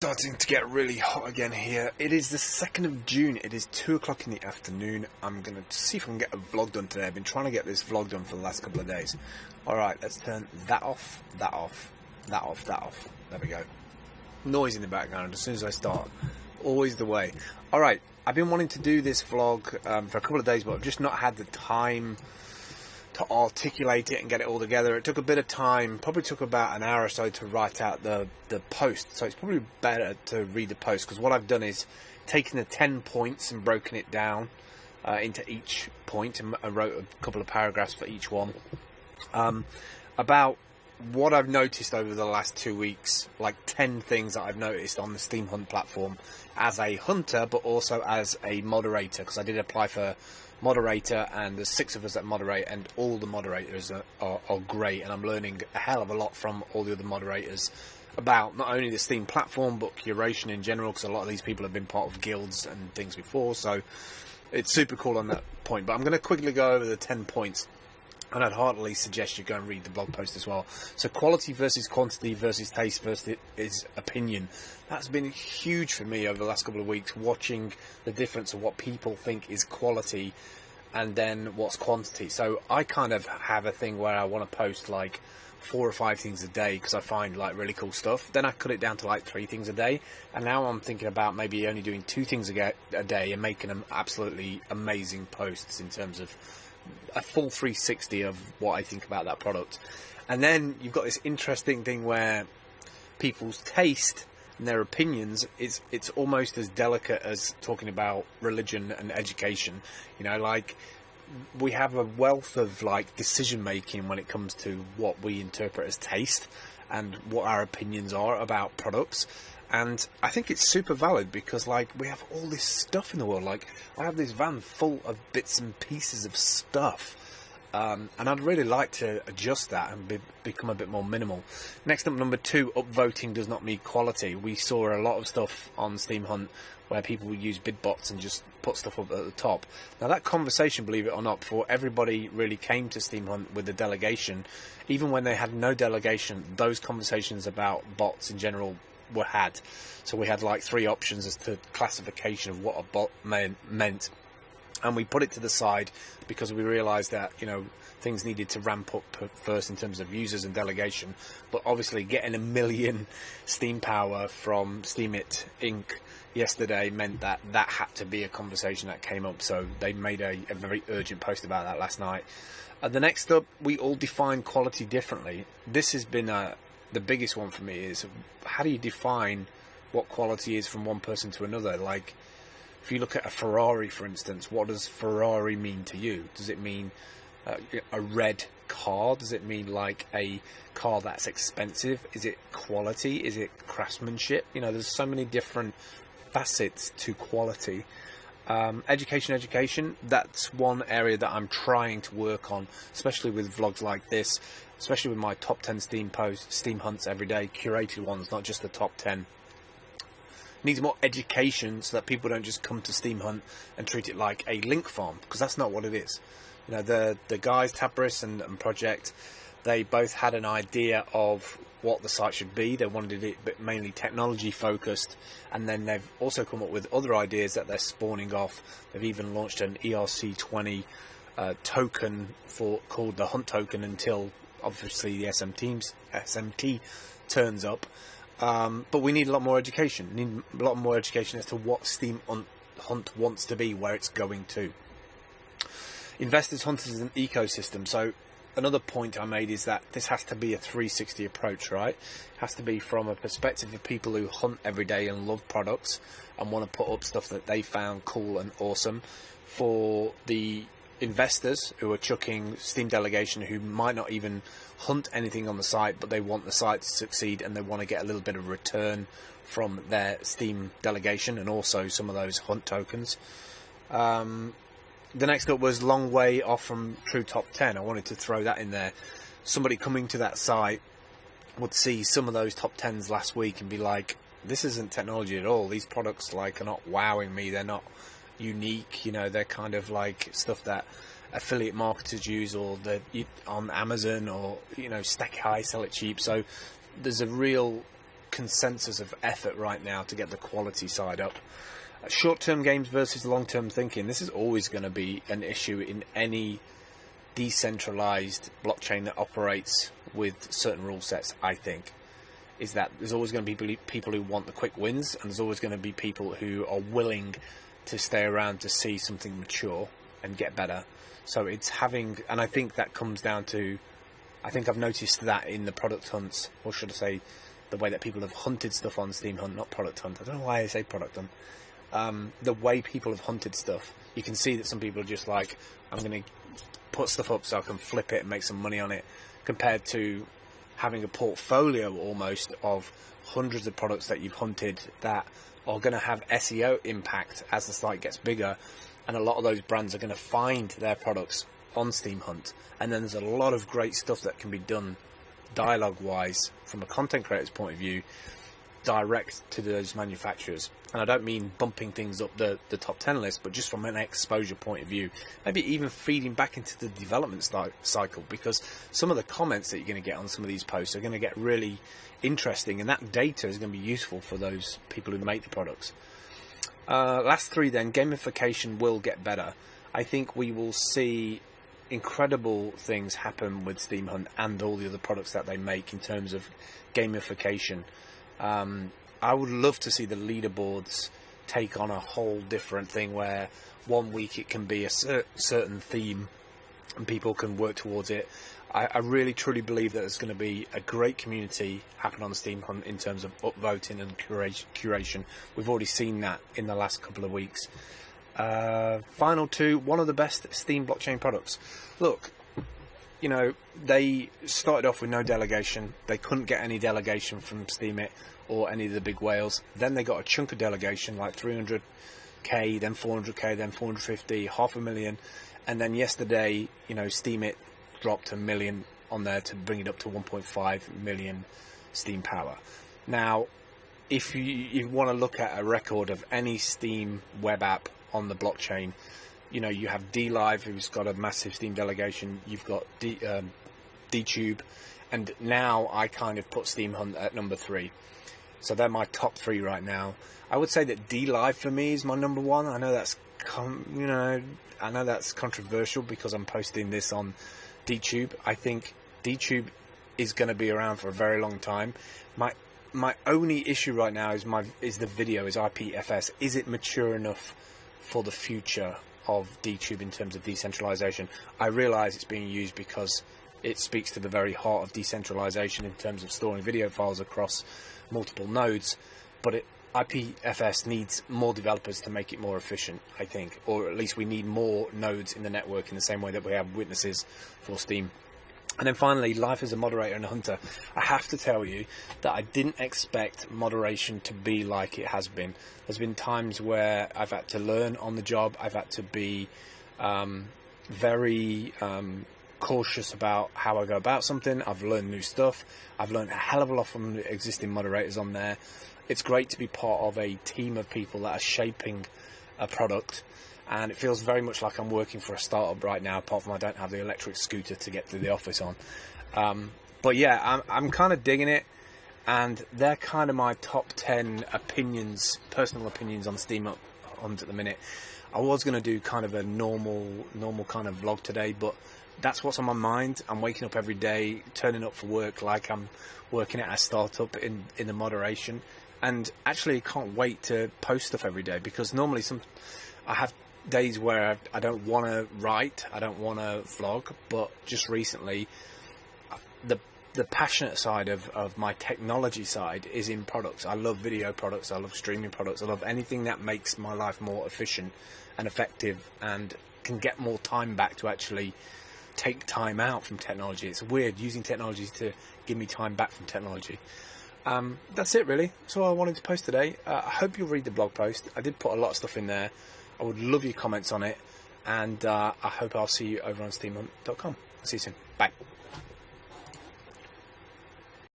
Starting to get really hot again here. It is the 2nd of June. It is 2 o'clock in the afternoon. I'm going to see if I can get a vlog done today. I've been trying to get this vlog done for the last couple of days. Alright, let's turn that off, that off, that off, that off. There we go. Noise in the background as soon as I start. Always the way. Alright, I've been wanting to do this vlog for a couple of days, but I've just not had the time to articulate it and get it all together. It took a bit of time, probably took about an hour or so to write out the post, so it's probably better to read the post, because what I've done is taken the 10 points and broken it down into each point, and I wrote a couple of paragraphs for each one about what I've noticed over the last 2 weeks, like 10 things that I've noticed on the steemhunt platform as a hunter, but also as a moderator, because I did apply for moderator, and there's 6 of us that moderate, and all the moderators are great, and I'm learning a hell of a lot from all the other moderators about not only the Steam platform but curation in general, because a lot of these people have been part of guilds and things before, so it's super cool on that point. But I'm going to quickly go over the 10 points, and I'd heartily suggest you go and read the blog post as well. So quality versus quantity versus taste versus opinion. That's been huge for me over the last couple of weeks, watching the difference of what people think is quality and then what's quantity. So I kind of have a thing where I want to post like 4 or 5 things a day because I find like really cool stuff. Then I cut it down to like 3 things a day, and now I'm thinking about maybe only doing 2 things a day and making them absolutely amazing posts in terms of a full 360 of what I think about that product. And then you've got this interesting thing where people's taste and their opinions, it's almost as delicate as talking about religion and education. You know, like, we have a wealth of like decision making when it comes to what we interpret as taste and what our opinions are about products. And I think it's super valid because, like, we have all this stuff in the world. Like, I have this van full of bits and pieces of stuff. And I'd really like to adjust that and become a bit more minimal. Next up, number 2, upvoting does not mean quality. We saw a lot of stuff on steemhunt where people would use bid bots and just put stuff up at the top. Now, that conversation, believe it or not, before everybody really came to steemhunt with the delegation, even when they had no delegation, those conversations about bots in general were had. So we had like 3 options as to classification of what a bot meant, and we put it to the side because we realized that, you know, things needed to ramp up first in terms of users and delegation. But obviously getting 1 million Steam power from Steemit Inc. yesterday meant that that had to be a conversation that came up, so they made a very urgent post about that last night. The next up, we all define quality differently. This has been the biggest one for me, is how do you define what quality is from one person to another? Like, if you look at a Ferrari, for instance, what does Ferrari mean to you? Does it mean a red car? Does it mean like a car that's expensive? Is it quality? Is it craftsmanship? You know, there's so many different facets to quality. Education, that's one area that I'm trying to work on, especially with vlogs like this, especially with my top 10 Steam posts, Steam hunts every day, curated ones, not just the top 10. Needs more education so that people don't just come to Steam Hunt and treat it like a link farm, because that's not what it is. You know, the guys, Tabris and Project, they both had an idea of what the site should be. They wanted it but mainly technology focused, and then they've also come up with other ideas that they're spawning off. They've even launched an ERC20 token called the Hunt token until obviously the SMT turns up. But we need a lot more education. We need a lot more education as to what Steam Hunt wants to be, where it's going to. Investors, hunters, and ecosystem. So another point I made is that this has to be a 360 approach, right? It has to be from a perspective of people who hunt every day and love products and want to put up stuff that they found cool and awesome. For the investors who are chucking Steam delegation, who might not even hunt anything on the site, but they want the site to succeed and they want to get a little bit of return from their Steam delegation and also some of those hunt tokens. The next up was long way off from true top 10. I wanted to throw that in there. Somebody coming to that site would see some of those top 10s last week and be like, this isn't technology at all. These products like are not wowing me. They're not unique, you know, they're kind of like stuff that affiliate marketers use, or on Amazon, or, you know, stack high, sell it cheap. So there's a real consensus of effort right now to get the quality side up. Short-term games versus long-term thinking. This is always going to be an issue in any decentralized blockchain that operates with certain rule sets, I think. Is that there's always going to be people who want the quick wins, and there's always going to be people who are willing to stay around to see something mature and get better. So it's having, and I think that comes down to, I think I've noticed that in the product hunts, or should I say, the way that people have hunted stuff on steemhunt, not product hunt. I don't know why I say product hunt. The way people have hunted stuff, you can see that some people are just like, I'm going to put stuff up so I can flip it and make some money on it, compared to having a portfolio almost of hundreds of products that you've hunted that are going to have SEO impact as the site gets bigger, and a lot of those brands are going to find their products on steemhunt, and then there's a lot of great stuff that can be done dialogue wise from a content creator's point of view direct to those manufacturers. And I don't mean bumping things up the top 10 list, but just from an exposure point of view, maybe even feeding back into the development cycle, because some of the comments that you're going to get on some of these posts are going to get really interesting, and that data is going to be useful for those people who make the products. Last three then, gamification will get better. I think we will see incredible things happen with steemhunt and all the other products that they make in terms of gamification. I would love to see the leaderboards take on a whole different thing, where one week it can be a certain theme and people can work towards it. I really truly believe that there's going to be a great community happen on steemhunt in terms of upvoting and curation. We've already seen that in the last couple of weeks. Final two, one of the best Steam blockchain products. Look, you know, they started off with no delegation. They couldn't get any delegation from Steemit or any of the big whales. Then they got a chunk of delegation, like 300k, then 400k, then 450, 500,000. And then yesterday, you know, Steemit dropped $1 million on there to bring it up to 1.5 million Steam power. Now, if you want to look at a record of any Steam web app on the blockchain, you know, you have DLive, who's got a massive Steam delegation. You've got DTube, and now I kind of put steemhunt at number 3. So they're my top 3 right now. I would say that DLive for me is my number 1. I know that's I know that's controversial because I'm posting this on DTube. I think DTube is going to be around for a very long time. My only issue right now is the video, is IPFS. Is it mature enough for the future of DTube in terms of decentralization? I realize it's being used because it speaks to the very heart of decentralization in terms of storing video files across multiple nodes, but IPFS needs more developers to make it more efficient, I think, or at least we need more nodes in the network in the same way that we have witnesses for Steam. And then finally, life as a moderator and a hunter. I have to tell you that I didn't expect moderation to be like it has been. There's been times where I've had to learn on the job. I've had to be very cautious about how I go about something. I've learned new stuff. I've learned a hell of a lot from the existing moderators on there. It's great to be part of a team of people that are shaping a product. And it feels very much like I'm working for a startup right now, apart from I don't have the electric scooter to get to the office on. But yeah, I'm kind of digging it, and they're kind of my top 10 opinions, personal opinions on Steam Hunt at the minute. I was going to do kind of a normal kind of vlog today, but that's what's on my mind. I'm waking up every day, turning up for work like I'm working at a startup in the moderation, and actually can't wait to post stuff every day, because normally I have days where I don't want to write, I don't want to vlog, but just recently the passionate side of my technology side is in products. I love video products, I love streaming products, I love anything that makes my life more efficient and effective and can get more time back to actually take time out from technology. It's weird using technology to give me time back from technology. That's it really. That's all I wanted to post today. I hope you'll read the blog post. I did put a lot of stuff in there. I would love your comments on it, and I hope I'll see you over on steemhunt.com. I'll see you soon. Bye.